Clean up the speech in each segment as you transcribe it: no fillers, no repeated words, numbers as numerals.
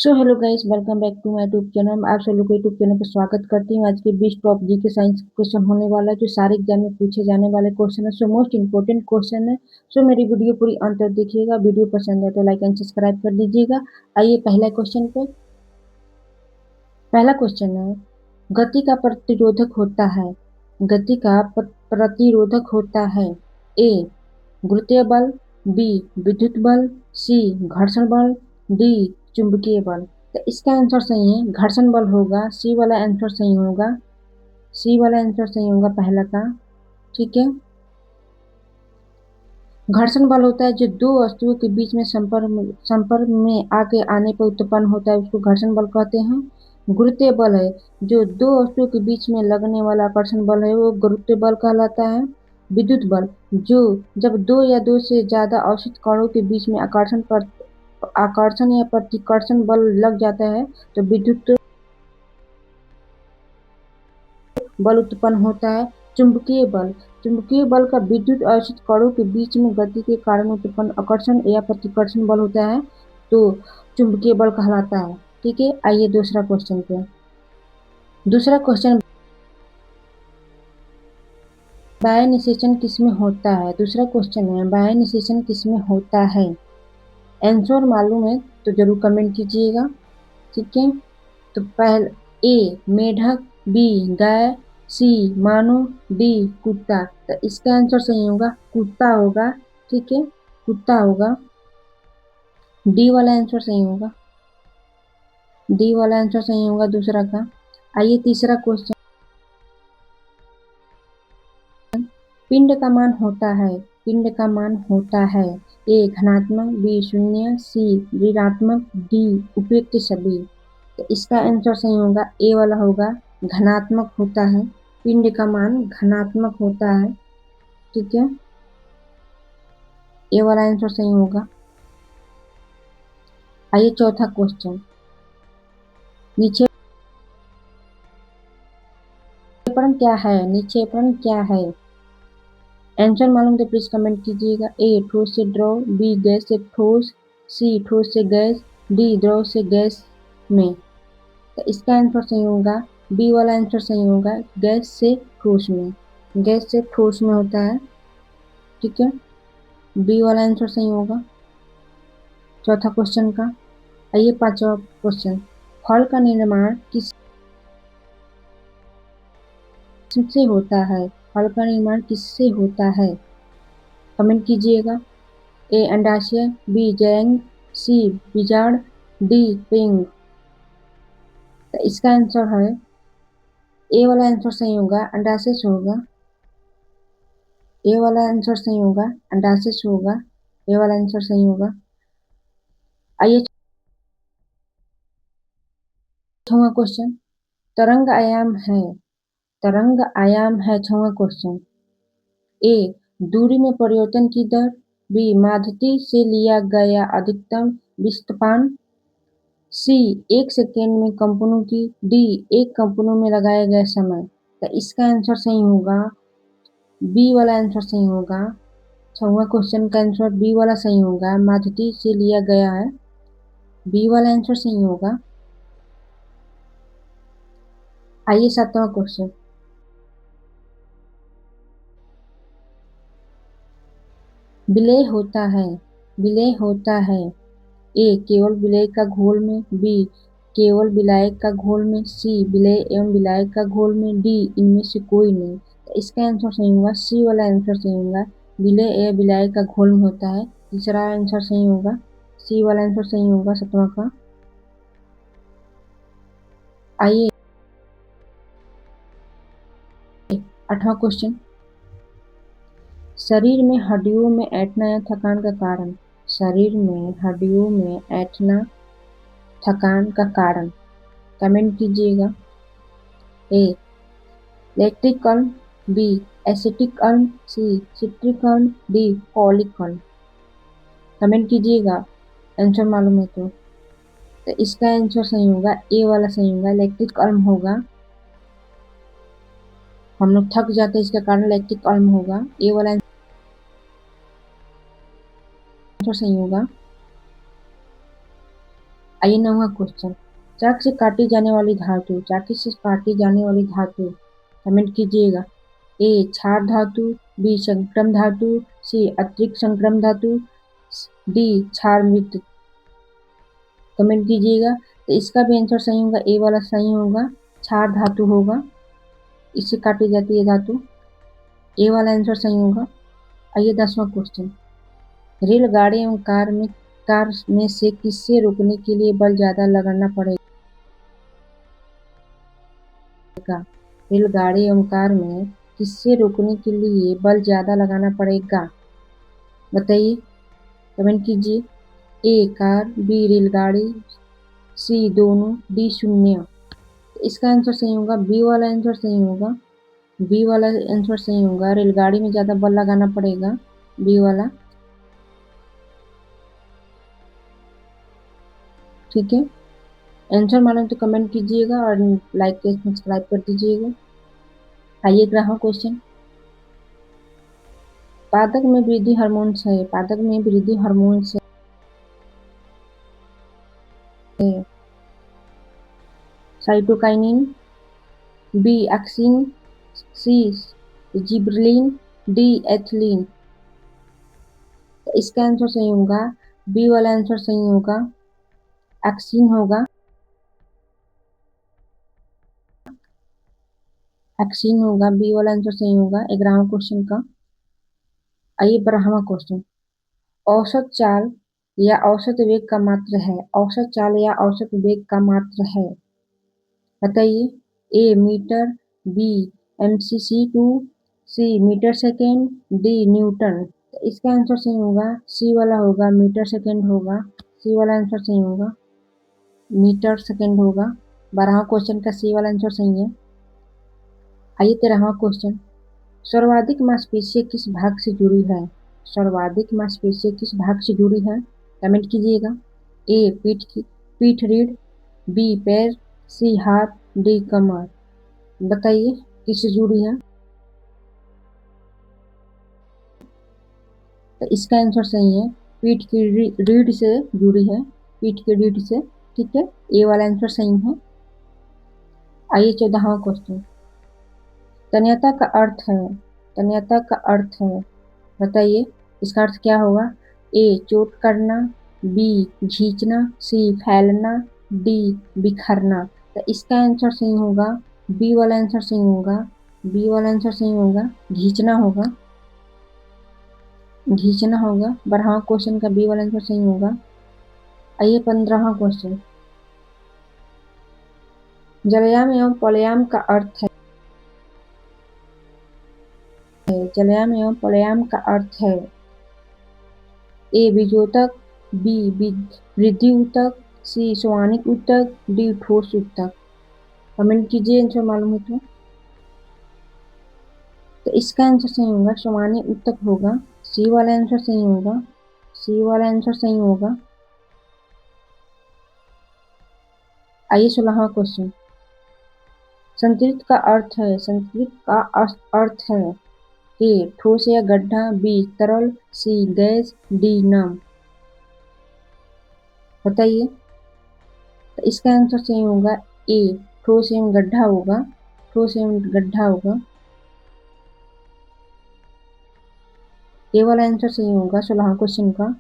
So hello guys, welcome back to my YouTube channel. आप सब लोग को यूट्यूब चैनल पर स्वागत करती हूँ। आज के 20 टॉप जी के साइंस क्वेश्चन होने वाला है जो सारे एग्जाम में पूछे जाने वाले क्वेश्चन है। सो मोस्ट इंपोर्टेंट क्वेश्चन है। सो मेरी वीडियो पूरी अंत तक देखिएगा। वीडियो पसंद है तो लाइक एंड सब्सक्राइब कर दीजिएगा। आइए पहला क्वेश्चन पे। पहला क्वेश्चन है, गति का प्रतिरोधक होता है। गति का प्रतिरोधक होता है। ए गुरुत्वीय बल, बी विद्युत बल, सी घर्षण बल, डी चुंबकीय बल। तो इसका आंसर सही है घर्षण बल होगा। सी वाला आंसर सही होगा। सी वाला आंसर सही होगा पहला का। ठीक है। घर्षण बल होता है जो दो वस्तुओं के बीच में संपर्क में आके आने पर उत्पन्न होता है, उसको घर्षण बल कहते हैं। गुरुत्वीय बल है जो दो वस्तुओं के बीच में लगने वाला आकर्षण बल है, वो गुरुत्वीय बल कहलाता है। विद्युत बल जो जब दो या दो से ज्यादा अवशिष्ट कणों के बीच में आकर्षण या प्रतिकर्षण बल लग जाता है तो विद्युत बल उत्पन्न होता है। चुंबकीय बल, चुंबकीय बल का विद्युत आवेशित कणों के बीच में गति के कारण उत्पन्न आकर्षण या प्रतिकर्षण बल होता है, तो चुंबकीय बल कहलाता है। ठीक है। आइए दूसरा क्वेश्चन पे। दूसरा क्वेश्चन, वायु निषेचन किसमें होता है। दूसरा क्वेश्चन है, वायु निषेचन किसमें होता है। आंसर मालूम है तो जरूर कमेंट कीजिएगा। ठीक है। तो पहले ए मेढक, बी गाय, सी मानो, डी कुत्ता। तो इसका आंसर सही होगा कुत्ता होगा। ठीक है, कुत्ता होगा। डी वाला आंसर सही होगा। डी वाला आंसर सही होगा दूसरा का। आइए तीसरा क्वेश्चन, पिंड का मान होता है। पिंड का मान होता है। ए धनात्मक, बी शून्य, सी ऋणात्मक, डी उपयुक्त सभी। तो इसका आंसर सही होगा ए वाला होगा, धनात्मक होता है। पिंड का मान धनात्मक होता है। ठीक है, ए वाला आंसर सही होगा। आइए चौथा क्वेश्चन, निक्षेपण क्या है। निक्षेपण क्या है। आंसर मालूम तो प्लीज कमेंट कीजिएगा। ए ठोस से द्रव, बी गैस से ठोस, सी ठोस से गैस, डी द्रव से गैस में। तो इसका आंसर सही होगा बी वाला आंसर सही होगा, गैस से ठोस में। गैस से ठोस में होता है। ठीक है, बी वाला आंसर सही होगा चौथा क्वेश्चन का। आइए पांचवा क्वेश्चन, फल का निर्माण किससे होता है। फल का निर्माण किससे होता है, कमेंट कीजिएगा। ए अंडाशय, बी जैंग, सी बीजाण, डी पिंग। तो इसका आंसर है ए वाला आंसर सही होगा, अंडाशय से होगा। ए वाला आंसर सही होगा, अंडाशय से होगा। ए वाला आंसर सही होगा। आइए छठवां क्वेश्चन, तरंग आयाम है। तरंग आयाम है छठवां क्वेश्चन। ए दूरी में परिवर्तन की दर, बी माध्यिति से लिया गया अधिकतम विस्थापन, सी एक सेकेंड में कंपनों की, डी एक कंपनों में लगाया गया समय। तो इसका आंसर सही होगा बी वाला आंसर सही होगा। छठवां क्वेश्चन का आंसर बी वाला सही होगा, माध्यिति से लिया गया है। बी वाला आंसर सही होगा। आइए सातवां क्वेश्चन, विलय होता है। विलय होता है। ए केवल विलय का घोल में, बी केवल विलायक का घोल में, सी विलय एवं विलायक का घोल में, डी इनमें से कोई नहीं। तो इसका आंसर सही होगा सी वाला आंसर सही होगा, विलय या विलायक का घोल में होता है। तीसरा आंसर सही होगा, सी वाला आंसर सही होगा सातवां का। आइए आठवां क्वेश्चन, शरीर में हड्डियों में ऐंठना या थकान का कारण। शरीर में हड्डियों में ऐंठना थकान का कारण, कमेंट कीजिएगा। ए लैक्टिक अम्ल, बी एसिटिक अम्ल, सी सिट्रिक अम्ल, डी फॉलिक अम्ल। कमेंट कीजिएगा आंसर मालूम है तो इसका आंसर सही होगा ए वाला सही होगा, लैक्टिक अम्ल होगा। हम लोग थक जाते हैं इसका कारण लैक्टिक अम्ल होगा। ए वाला आंसर सही होगा। आइए 9वां क्वेश्चन, चाक से काटी जाने वाली धातु, चाकू से काटी जाने वाली धातु, कमेंट कीजिएगा। ए क्षार धातु, बी संक्रम धातु, सी अतिरिक्त संक्रम धातु, डी क्षार मृत, कमेंट कीजिएगा। तो इसका भी आंसर सही होगा, ए वाला सही होगा, क्षार धातु होगा, इससे काटी जाती है धातु, ए वाला आंसर सही होगा। आइए 10वां क्वेश्चन, रेलगाड़ी एवं कार में से किससे रोकने के लिए बल ज्यादा लगाना पड़ेगा? रेलगाड़ी एवं कार में किससे रोकने के लिए बल ज्यादा लगाना पड़ेगा? बताइए, कमेंट कीजिए। ए कार, बी रेलगाड़ी, सी दोनों, डी शून्य। इसका आंसर सही होगा, बी वाला आंसर सही होगा, बी वाला आंसर सही होगा, रेलगाड़ी में ज्यादा बल लगाना पड़ेगा, बी वाला। ठीक है, आंसर मालूम तो कमेंट कीजिएगा और लाइक सब्सक्राइब कर दीजिएगा। आइए 11वां क्वेश्चन, पादप में वृद्धि हार्मोन्स है, पादप में वृद्धि हार्मोन्स है, साइटोकाइनिन, बी एक्सिन, सी जिबरेलिन, डी एथिलीन। तो इसका आंसर सही होगा, बी वाला आंसर सही होगा, एक्सिन होगा, एक्सिन होगा, बी वाला आंसर सही होगा 11वां क्वेश्चन का। आइए 12वां क्वेश्चन, औसत चाल या औसत वेग का मात्र है, औसत चाल या औसत वेग का मात्र है, बताइए। ए मीटर, बी mcc2, सी मीटर सेकेंड, डी न्यूटन। तो इसका आंसर सही होगा, सी वाला होगा, मीटर सेकेंड होगा, सी वाला आंसर सही होगा, मीटर सेकेंड होगा। 12वां क्वेश्चन का सी वाला आंसर सही है। आइए 13वां क्वेश्चन, सर्वाधिक मांसपेशियां किस भाग से जुड़ी है, सर्वाधिक मांसपेशियां किस भाग से जुड़ी है, कमेंट कीजिएगा। ए पीठ रीढ़, बी पैर, सी हाथ, डी कमर। बताइए किससे जुड़ी है। तो इसका आंसर सही है, पीठ की रीढ़ से जुड़ी है, पीठ की रीढ़ से। ठीक है, ए वाला आंसर सही है। आइए 14वां क्वेश्चन, तन्यता का अर्थ है, तन्यता का अर्थ है, बताइए इसका अर्थ क्या होगा। ए चोट करना, बी खींचना, सी फैलना, डी बिखरना। तो इसका आंसर सही होगा, बी वाला आंसर सही होगा, बी वाला आंसर सही होगा, खींचना होगा, खींचना होगा। 12वां क्वेश्चन का बी वाला आंसर सही होगा। आइए 15वां क्वेश्चन, जलयान एवं पलयान का अर्थ है, जलयान एवं पलयान का अर्थ है। ए बीजोतक, बी वृद्धि ऊतक, सी स्वानिक ऊतक, डी ठोस ऊतक। कमेंट कीजिए आंसर मालूम है तो इसका आंसर सही होगा, स्वानिक ऊतक होगा, सी वाला आंसर सही होगा, सी वाला आंसर सही होगा। आइए 16वां क्वेश्चन, संतृप्त का अर्थ है, संतृप्त का अर्थ है। ए ठोस या गड्ढा, बी तरल, सी गैस, डी नम। बताइए, तो इसका आंसर सही होगा, ए ठोस एवं गड्ढा होगा, ठोस एवं गड्ढा होगा, ए वाला आंसर सही होगा 16वां क्वेश्चन का।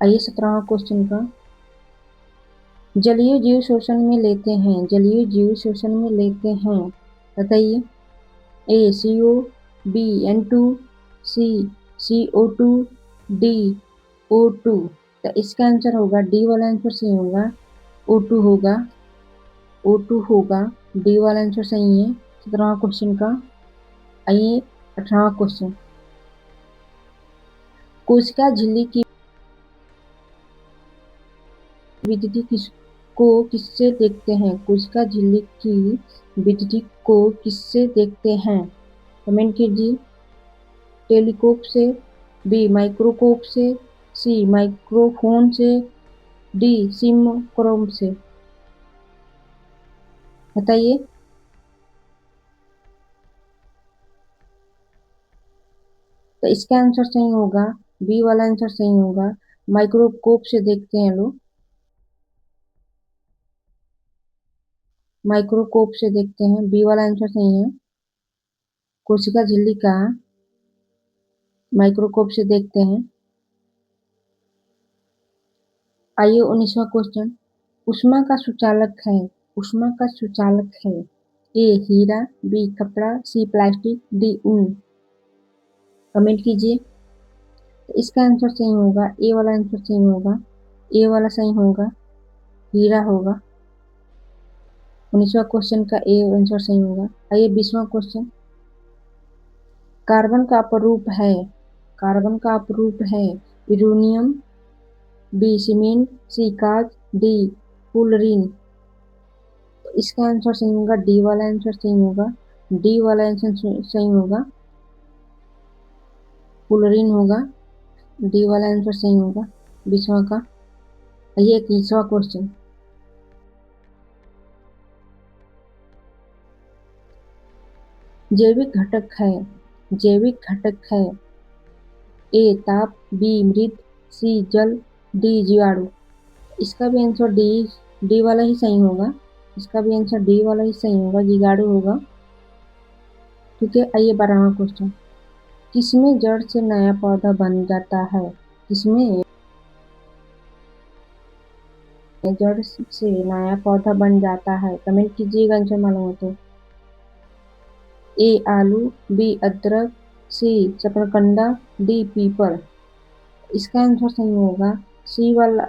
आइए 17वां क्वेश्चन का, जलीय जीव शोषण में लेते हैं, जलीय जीव शोषण में लेते हैं, बताइए। ए CO, बी N2, सी CO2, डी O2। तो इसका आंसर होगा, डी वाला आंसर सही होगा, O2 होगा, O2 होगा, डी वाला आंसर सही है 17वां क्वेश्चन का। आइए 18वां क्वेश्चन, कोशिका झिल्ली की विधि को किससे देखते हैं, कोशिका झिल्ली की विधि को किससे देखते हैं, कमेंट कीजिए। टेलीस्कोप से, बी माइक्रोस्कोप से, सी माइक्रोफोन से, डी सिमक्रोम से। बताइए, तो इसका आंसर सही होगा, बी वाला आंसर सही होगा, माइक्रोस्कोप से देखते हैं लोग। माइक्रोस्कोप से देखते हैं, बी वाला आंसर सही है। कोशिका झिल्ली का माइक्रोस्कोप से देखते हैं। आइए 19वां क्वेश्चन, ऊष्मा का सुचालक है, ऊष्मा का सुचालक है। ए हीरा, बी कपड़ा, सी प्लास्टिक, डी ऊन। कमेंट कीजिए। तो इसका आंसर सही होगा, ए वाला आंसर सही होगा, ए वाला सही होगा, हीरा होगा। 19वां क्वेश्चन का ए आंसर सही होगा। आइए 20वां क्वेश्चन, कार्बन का अपरूप है, कार्बन का अपरूप है। यूरेनियम, बी सीमेंट, सी कांच, डी फुलरीन। तो इसका आंसर सही होगा, डी वाला आंसर सही होगा, डी वाला आंसर सही होगा, फुलरीन होगा। डी वाला आंसर सही होगा 20वां का। आइए 21वां क्वेश्चन, जैविक घटक है, जैविक घटक है। ए ताप, बी मृत, सी जल, डी जीवाणु। इसका भी आंसर डी वाला ही सही होगा, इसका भी आंसर डी वाला ही सही होगा, जीवाणु होगा। ठीक है। आइए 12वां क्वेश्चन, किसमें जड़ से नया पौधा बन जाता है, किसमें जड़ से नया पौधा बन जाता है। कमेंट कीजिएगा आंसर मालूम हो तो। ए आलू, बी अदरक, सी शकरकंदा, डी पीपल। इसका आंसर सही होगा सी वाला,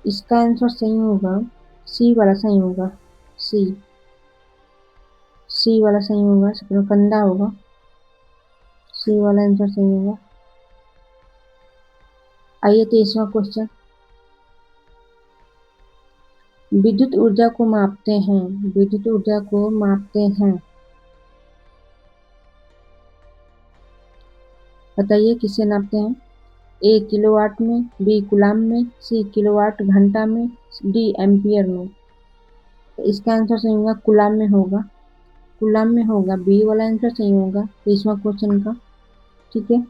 इसका आंसर सही होगा, सी वाला सही होगा, सी, सी वाला सही होगा, शकरकंदा होगा, सी वाला आंसर सही होगा। आइए 23वां क्वेश्चन, विद्युत ऊर्जा को मापते हैं, विद्युत ऊर्जा को मापते हैं। बताइए किससे नापते हैं। ए किलोवाट में, बी कूलाम में, सी किलोवाट घंटा में, डी एम्पियर में। तो इसका आंसर सही होगा, कूलाम में होगा, कूलाम में होगा, बी वाला आंसर सही होगा 23वां क्वेश्चन का। ठीक है।